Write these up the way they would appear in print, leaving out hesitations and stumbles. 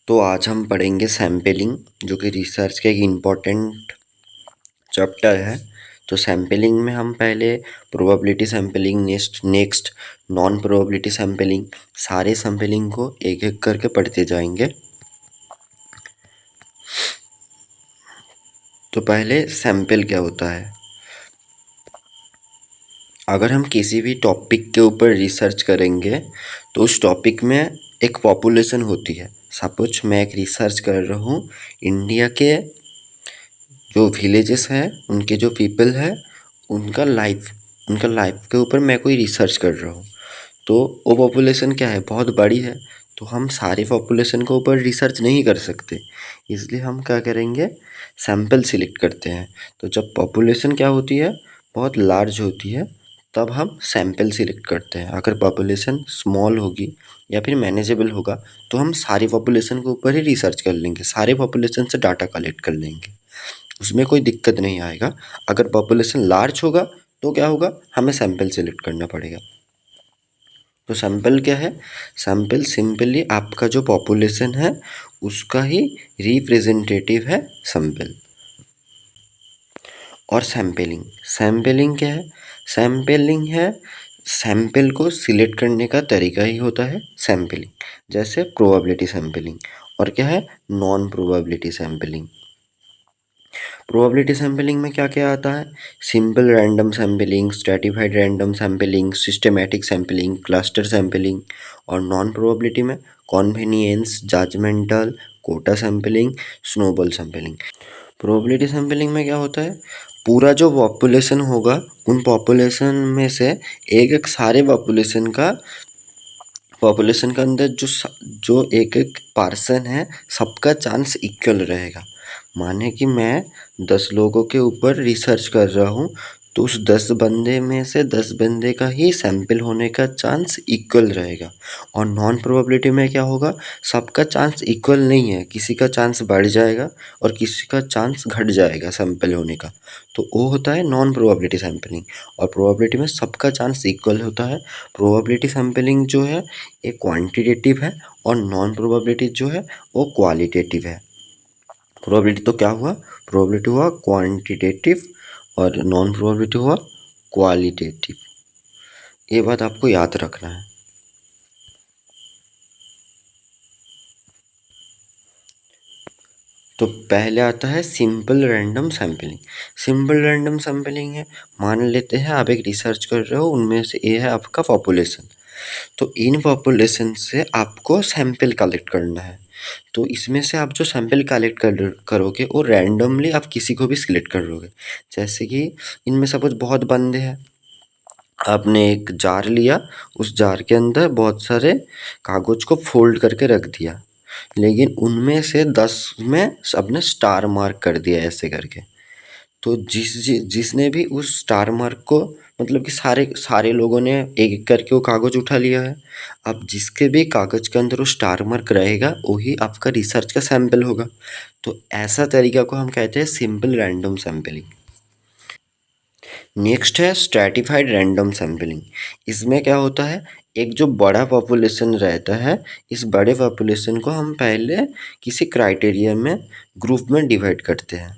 तो आज हम पढ़ेंगे सैम्पलिंग, जो कि रिसर्च का एक इम्पॉर्टेंट चैप्टर है। तो सैम्पलिंग में हम पहले probability sampling, next non probability sampling, सारे सैम्पलिंग को एक एक करके पढ़ते जाएंगे। तो पहले सैम्पल क्या होता है। अगर हम किसी भी टॉपिक के ऊपर रिसर्च करेंगे तो उस टॉपिक में एक पॉपुलेशन होती है। सपोज मैं एक रिसर्च कर रहा हूँ इंडिया के जो विलेजेस हैं, उनके जो पीपल है, उनका लाइफ के ऊपर मैं कोई रिसर्च कर रहा हूँ। तो वो पॉपुलेशन क्या है, बहुत बड़ी है। तो हम सारे पॉपुलेशन के ऊपर रिसर्च नहीं कर सकते, इसलिए हम क्या करेंगे, सैंपल सिलेक्ट करते हैं। तो जब पॉपुलेशन क्या होती है, बहुत लार्ज होती है, तब हम सैंपल सिलेक्ट करते हैं। अगर पॉपुलेशन स्मॉल होगी या फिर मैनेजेबल होगा तो हम सारी पॉपुलेशन के ऊपर ही रिसर्च कर लेंगे, सारे पॉपुलेशन से डाटा कलेक्ट कर लेंगे, उसमें कोई दिक्कत नहीं आएगा। अगर पॉपुलेशन लार्ज होगा तो क्या होगा, हमें सैंपल सेलेक्ट करना पड़ेगा। तो सैंपल क्या है, सैंपल सिंपली आपका जो पॉपुलेशन है उसका ही रिप्रेजेंटेटिव है सैंपल। और सैंपलिंग, सैंपलिंग क्या है, सैंपलिंग है सैंपल को सिलेक्ट करने का तरीका ही होता है सैंपलिंग। जैसे प्रोबेबिलिटी सैंपलिंग, और क्या है, non probability sampling. Probability sampling में क्या क्या आता है, simple random sampling, stratified random sampling, systematic sampling, cluster sampling. और नॉन प्रोबेबिलिटी में convenience, judgemental, quota sampling, snowball sampling. Probability sampling में क्या होता है, पूरा जो पॉपुलेशन होगा उन पॉपुलेशन में से एक एक सारे पॉपुलेशन के अंदर जो एक एक पर्सन है, सबका चांस इक्वल रहेगा। माने कि मैं 10 लोगों के ऊपर रिसर्च कर रहा हूँ, तो उस 10 बंदे में से 10 बंदे का ही सैंपल होने का चांस इक्वल रहेगा। और नॉन प्रोबेबिलिटी में क्या होगा, सबका चांस इक्वल नहीं है, किसी का चांस बढ़ जाएगा और किसी का चांस घट जाएगा सैंपल होने का। तो वो होता है नॉन प्रोबेबिलिटी सैंपलिंग। और प्रोबेबिलिटी में सबका चांस इक्वल होता है। प्रोबेबिलिटी सैंपलिंग जो है एक क्वांटिटेटिव है, और नॉन प्रोबेबिलिटी जो है वो क्वालिटेटिव है। प्रोबेबिलिटी तो क्या हुआ, प्रोबेबिलिटी हुआ क्वांटिटेटिव, और नॉन प्रोबेबिलिटी हुआ क्वालिटेटिव। ये बात आपको याद रखना है। तो पहले आता है simple random sampling. Simple random sampling है, मान लेते हैं आप एक रिसर्च कर रहे हो, उनमें से ये है आपका पॉपुलेशन। तो इन पॉपुलेशन से आपको सैंपल कलेक्ट करना है। तो इसमें से आप जो सैंपल कलेक्ट करोगे वो रैंडमली आप किसी को भी सिलेक्ट करोगे। जैसे कि इनमें सपोज बहुत बंदे हैं, आपने एक जार लिया, उस जार के अंदर बहुत सारे कागज को फोल्ड करके रख दिया, लेकिन उनमें से 10 में सबने स्टार मार्क कर दिया ऐसे करके। तो जिसने भी उस स्टार मार्क को, मतलब कि सारे सारे लोगों ने एक एक करके वो कागज उठा लिया है। अब जिसके भी कागज के अंदर वो स्टार मार्क रहेगा वही आपका रिसर्च का सैंपल होगा। तो ऐसा तरीका को हम कहते हैं सिंपल रैंडम सैंपलिंग। नेक्स्ट है स्ट्रैटिफाइड रैंडम सैंपलिंग। इसमें क्या होता है, एक जो बड़ा पॉपुलेशन रहता है, इस बड़े पॉपुलेशन को हम पहले किसी क्राइटेरिया में, ग्रुप में डिवाइड करते हैं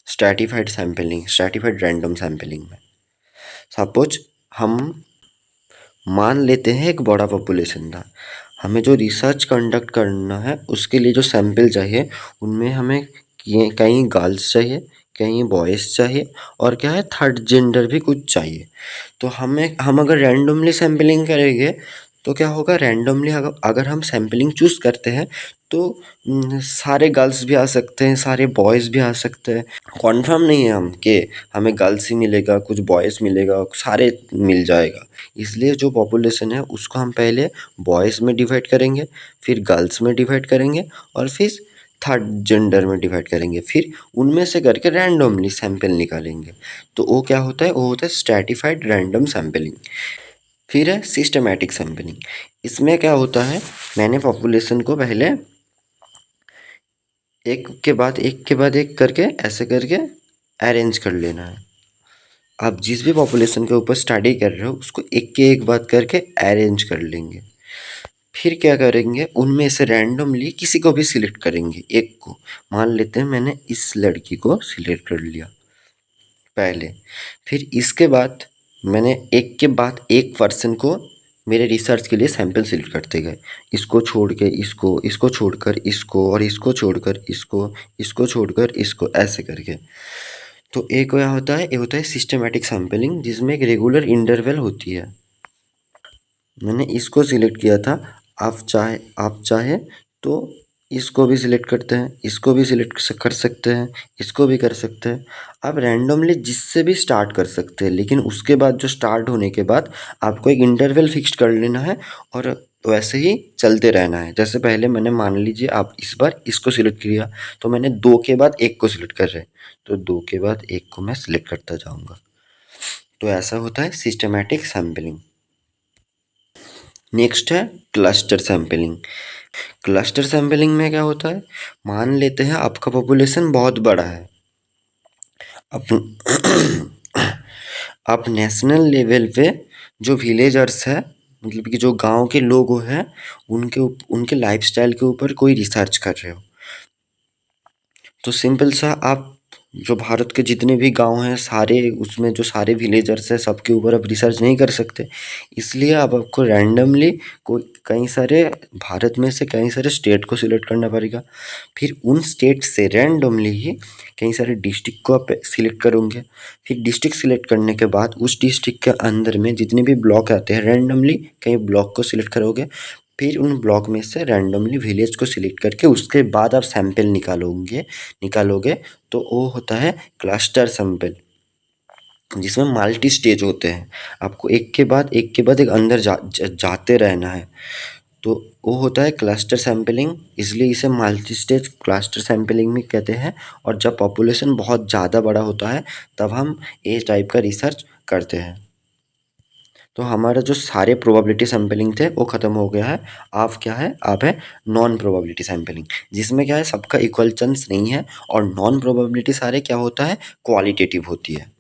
stratified sampling, stratified random sampling में। सपोज हम मान लेते हैं एक बड़ा पॉपुलेशन था, हमें जो रिसर्च कंडक्ट करना है उसके लिए जो सैंपल चाहिए, उनमें हमें कहीं गर्ल्स चाहिए, कहीं बॉयज़ चाहिए, और क्या है, थर्ड जेंडर भी कुछ चाहिए। तो हम अगर रैंडमली सैंपलिंग करेंगे तो क्या होगा, रैंडमली अगर अगर हम सैंपलिंग चूज़ करते हैं तो सारे गर्ल्स भी आ सकते हैं, सारे बॉयज़ भी आ सकते हैं। कन्फर्म नहीं है हम कि हमें गर्ल्स ही मिलेगा, कुछ बॉयज़ मिलेगा, सारे मिल जाएगा। इसलिए जो पॉपुलेशन है उसको हम पहले बॉयज़ में डिवाइड करेंगे, फिर गर्ल्स में डिवाइड करेंगे, और फिर थर्ड जेंडर में डिवाइड करेंगे, फिर उनमें से करके रैंडमली सैंपल निकालेंगे। तो वो क्या होता है, वो होता है स्ट्रैटिफाइड रैंडम सैंपलिंग। फिर है सिस्टमैटिक सैंपलिंग। इसमें क्या होता है, मैंने पॉपुलेशन को पहले एक के बाद एक करके ऐसे करके अरेंज कर लेना है। आप जिस भी पॉपुलेशन के ऊपर स्टडी कर रहे हो उसको एक के एक बात करके अरेंज कर लेंगे। फिर क्या करेंगे, उनमें से रैंडमली किसी को भी सिलेक्ट करेंगे, एक को। मान लेते हैं मैंने इस लड़की को सिलेक्ट कर लिया पहले। फिर इसके बाद मैंने एक के बाद एक पर्सन को मेरे रिसर्च के लिए सैंपल सिलेक्ट करते गए। इसको छोड़ के इसको, इसको छोड़कर इसको, और इसको छोड़कर इसको, इसको छोड़कर इसको, ऐसे करके। तो एक क्या होता है, एक होता है सिस्टमैटिक सैंपलिंग, जिसमें एक रेगुलर इंटरवल होती है। मैंने इसको सिलेक्ट किया था। आप चाहे तो इसको भी सिलेक्ट करते हैं, इसको भी सिलेक्ट कर सकते हैं, इसको भी कर सकते हैं। आप रैंडमली जिससे भी स्टार्ट कर सकते हैं, लेकिन उसके बाद जो स्टार्ट होने के बाद आपको एक इंटरवल फिक्स कर लेना है और वैसे ही चलते रहना है। जैसे पहले मैंने मान लीजिए आप इस बार इसको सिलेक्ट किया, तो मैंने 2 के बाद 1 को सिलेक्ट कर रहे हैं, तो 2 के बाद 1 को मैं सिलेक्ट करता जाऊँगा। तो ऐसा होता है सिस्टमैटिक सैंपलिंग। नेक्स्ट है क्लस्टर सैंपलिंग। क्लस्टर सैंपलिंग में क्या होता है, मान लेते हैं आपका पॉपुलेशन बहुत बड़ा है। अब आप नेशनल लेवल पे जो विलेजर्स है, मतलब कि जो गांव के लोग हैं, उनके लाइफस्टाइल के ऊपर कोई रिसर्च कर रहे हो। तो सिंपल सा आप जो भारत के जितने भी गांव हैं सारे, उसमें जो सारे विलेजर्स हैं सबके ऊपर आप रिसर्च नहीं कर सकते। इसलिए अब आपको रैंडमली कोई कई सारे भारत में से कई सारे स्टेट को सिलेक्ट करना पड़ेगा। फिर उन स्टेट से रैंडमली ही कई सारे डिस्ट्रिक्ट को आप सिलेक्ट करोगे। फिर डिस्ट्रिक्ट सिलेक्ट करने के बाद उस डिस्ट्रिक्ट के अंदर में जितने भी ब्लॉक आते हैं, रैंडमली कई ब्लॉक को सिलेक्ट करोगे। फिर उन ब्लॉक में से रैंडमली विलेज को सिलेक्ट करके उसके बाद आप सैंपल निकालोगे तो वो होता है क्लस्टर सैंपल, जिसमें मल्टी स्टेज होते हैं। आपको एक के बाद एक अंदर जाते रहना है। तो वो होता है क्लस्टर सैंपलिंग, इसलिए इसे मल्टी स्टेज क्लस्टर सैंपलिंग भी कहते हैं। और जब पॉपुलेशन बहुत ज़्यादा बड़ा होता है तब हम इस टाइप का रिसर्च करते हैं। तो हमारा जो सारे प्रोबेबिलिटी सैंपलिंग थे वो ख़त्म हो गया है। अब क्या है, अब है नॉन प्रोबेबिलिटी सैंपलिंग, जिसमें क्या है सबका इक्वल चांस नहीं है। और नॉन प्रोबेबिलिटी सारे क्या होता है, क्वालिटेटिव होती है।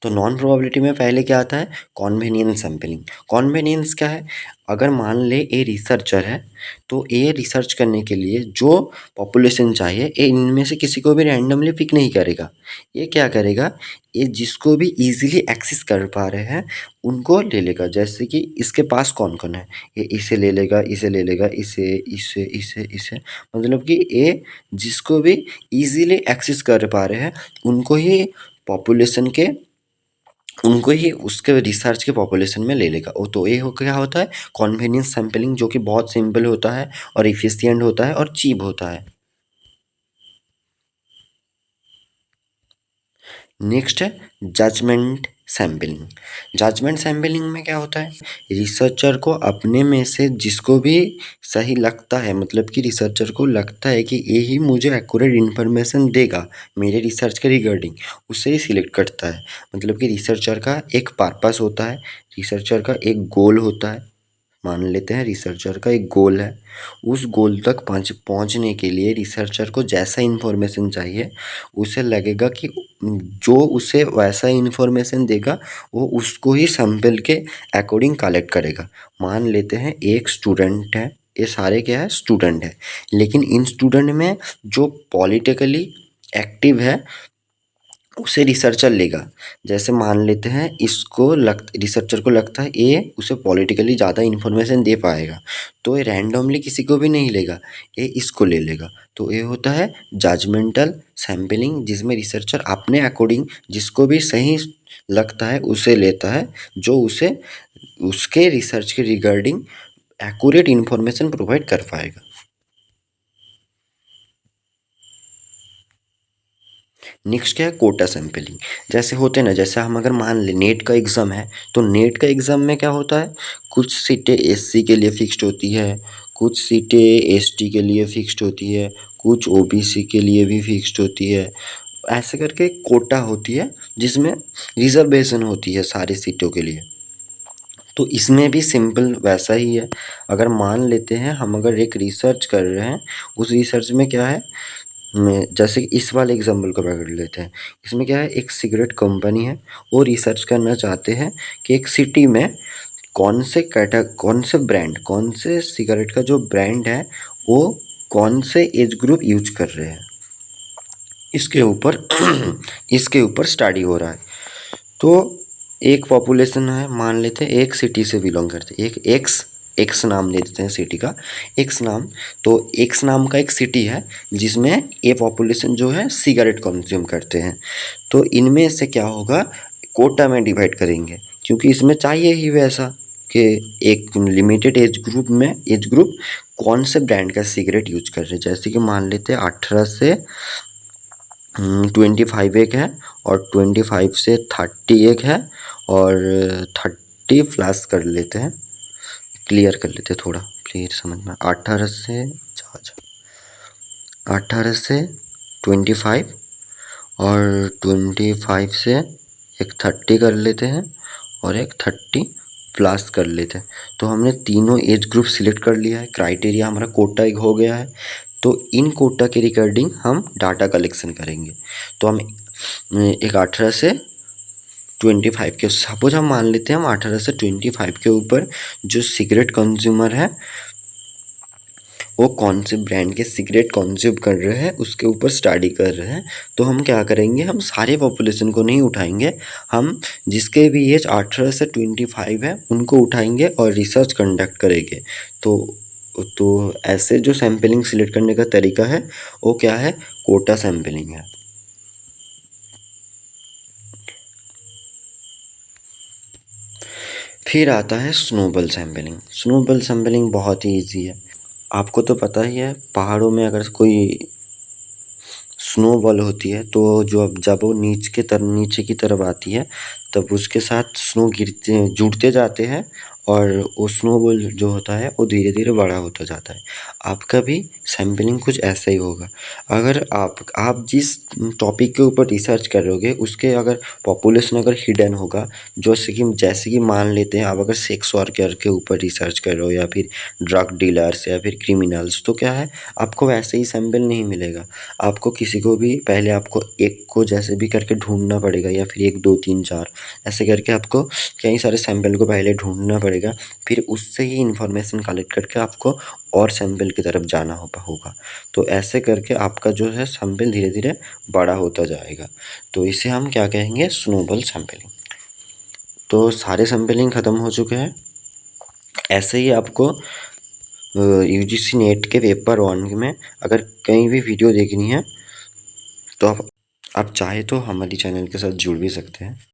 तो नॉन प्रोबेबिलिटी में पहले क्या आता है, कॉन्वेनियंस सैंपलिंग। कॉन्वेनियंस क्या है, अगर मान ले ए रिसर्चर है तो ए रिसर्च करने के लिए जो पॉपुलेशन चाहिए, ए इनमें से किसी को भी रैंडमली पिक नहीं करेगा। ये क्या करेगा, ये जिसको भी इजीली एक्सेस कर पा रहे हैं उनको ले लेगा। जैसे कि इसके पास कौन कौन है, ये इसे ले लेगा, इसे ले लेगा, इसे इसे इसे इसे, मतलब कि ये जिसको भी इजीली एक्सेस कर पा रहे हैं उनको ही पॉपुलेशन के उनको ही उसके रिसर्च के पॉपुलेशन में ले लेगा। वो तो ये हो क्या होता है, कॉन्वेनियंस सैंपलिंग, जो कि बहुत सिंपल होता है और इफिशिएंट होता है और चीप होता है। नेक्स्ट है जजमेंट सैंपलिंग। जजमेंट सैंपलिंग में क्या होता है, रिसर्चर को अपने में से जिसको भी सही लगता है, मतलब कि रिसर्चर को लगता है कि यही मुझे एक्यूरेट इन्फॉर्मेशन देगा मेरे रिसर्च के रिगार्डिंग, उसे ही सिलेक्ट करता है। मतलब कि रिसर्चर का एक पर्पस होता है, रिसर्चर का एक गोल होता है। मान लेते हैं रिसर्चर का एक गोल है, उस गोल तक पहुंचने के लिए रिसर्चर को जैसा इन्फॉर्मेशन चाहिए, उसे लगेगा कि जो उसे वैसा इन्फॉर्मेशन देगा वो उसको ही सैंपल के अकॉर्डिंग कलेक्ट करेगा। मान लेते हैं एक स्टूडेंट है, ये सारे क्या है, स्टूडेंट है, लेकिन इन स्टूडेंट में जो पॉलिटिकली एक्टिव है उसे रिसर्चर लेगा। जैसे मान लेते हैं रिसर्चर को लगता है ये उसे पॉलिटिकली ज़्यादा इन्फॉर्मेशन दे पाएगा, तो ये रैंडमली किसी को भी नहीं लेगा, ये इसको ले लेगा। तो ये होता है जजमेंटल सैंपलिंग, जिसमें रिसर्चर अपने अकॉर्डिंग जिसको भी सही लगता है उसे लेता है, जो उसे उसके रिसर्च के रिगार्डिंग एक्यूरेट इन्फॉर्मेशन प्रोवाइड कर पाएगा। नेक्स्ट क्या है, कोटा सैंपलिंग। जैसे होते हैं ना, जैसे हम अगर मान लें नेट का एग्ज़ाम है, तो नेट का एग्ज़ाम में क्या होता है, कुछ सीटें एससी के लिए फिक्स्ड होती है, कुछ सीटें एसटी के लिए फिक्स्ड होती है, कुछ ओबीसी के लिए भी फिक्स्ड होती है। ऐसे करके कोटा होती है जिसमें रिजर्वेशन होती है सारी सीटों के लिए। तो इसमें भी सिंपल वैसा ही है। अगर मान लेते हैं हम अगर एक रिसर्च कर रहे हैं, उस रिसर्च में क्या है, में जैसे कि इस वाले एग्जांपल को पकड़ लेते हैं। इसमें क्या है, एक सिगरेट कंपनी है, वो रिसर्च करना चाहते हैं कि एक सिटी में कौन से ब्रांड, कौन से सिगरेट का जो ब्रांड है वो कौन से एज ग्रुप यूज कर रहे हैं, इसके ऊपर इसके ऊपर स्टडी हो रहा है। तो एक पॉपुलेशन है, मान लेते हैं एक सिटी से बिलोंग करते हैं, एक एक्स एक्स नाम दे देते हैं सिटी का, एक्स नाम। तो एक्स नाम का एक सिटी है जिसमें ये पॉपुलेशन जो है सिगरेट कंज्यूम करते हैं। तो इनमें से क्या होगा, कोटा में डिवाइड करेंगे, क्योंकि इसमें चाहिए ही वैसा कि एक लिमिटेड एज ग्रुप कौन से ब्रांड का सिगरेट यूज कर रहे हैं। जैसे कि मान लेते हैं 18 से 25 एक है, और 25 से 30 एक है, और 30+ कर लेते हैं, क्लियर कर लेते हैं थोड़ा, क्लियर समझना। 18 से 25, और 25 से एक 30 कर लेते हैं, और एक 30+ कर लेते हैं। तो हमने तीनों एज ग्रुप सिलेक्ट कर लिया है, क्राइटेरिया हमारा कोटा एक हो गया है। तो इन कोटा के रिगार्डिंग हम डाटा कलेक्शन करेंगे। तो हम एक 18 से 25 के, सपोज हम मान लेते हैं हम 18 से 25 के ऊपर जो सिगरेट कंज्यूमर है वो कौन से ब्रांड के सिगरेट कंज्यूम कर रहे हैं उसके ऊपर स्टडी कर रहे हैं। तो हम क्या करेंगे, हम सारे पॉपुलेशन को नहीं उठाएंगे, हम जिसके भी एज 18 से 25 है उनको उठाएंगे और रिसर्च कंडक्ट करेंगे। तो ऐसे जो सैम्पलिंग सिलेक्ट करने का तरीका है वो क्या है, कोटा सैम्पलिंग है। फिर आता है स्नोबॉल सैम्पलिंग। स्नोबॉल सैम्पलिंग बहुत ही ईजी है, आपको तो पता ही है, पहाड़ों में अगर कोई स्नोबॉल होती है तो जब वो नीचे की तरफ आती है तब उसके साथ स्नो गिरते जुड़ते जाते हैं, और वो स्नोबॉल जो होता है वो धीरे धीरे बड़ा होता जाता है। आपका भी सैम्पलिंग कुछ ऐसा ही होगा। अगर आप जिस टॉपिक के ऊपर रिसर्च करोगे उसके अगर पॉपुलेशन अगर हिडन होगा, जैसे कि मान लेते हैं आप अगर सेक्स वर्कर के ऊपर रिसर्च कर रहे हो, या फिर ड्रग डीलर्स, या फिर क्रिमिनल्स, तो क्या है आपको वैसे ही सैंपल नहीं मिलेगा। आपको किसी को भी पहले आपको एक को जैसे भी करके ढूंढना पड़ेगा, या फिर 1 2 3 4 ऐसे करके आपको कई सारे सैंपल को पहले ढूंढना पड़ेगा, फिर उससे ही इन्फॉर्मेशन कलेक्ट करके आपको और सैंपल की तरफ जाना होगा। तो ऐसे करके आपका जो है सैंपल धीरे धीरे बड़ा होता जाएगा। तो इसे हम क्या कहेंगे, स्नोबॉल सैंपलिंग। तो सारे सैंपलिंग ख़त्म हो चुके हैं। ऐसे ही आपको यूजीसी नेट के पेपर 1 में अगर कहीं भी वीडियो देखनी है तो आप चाहे तो हमारी चैनल के साथ जुड़ भी सकते हैं।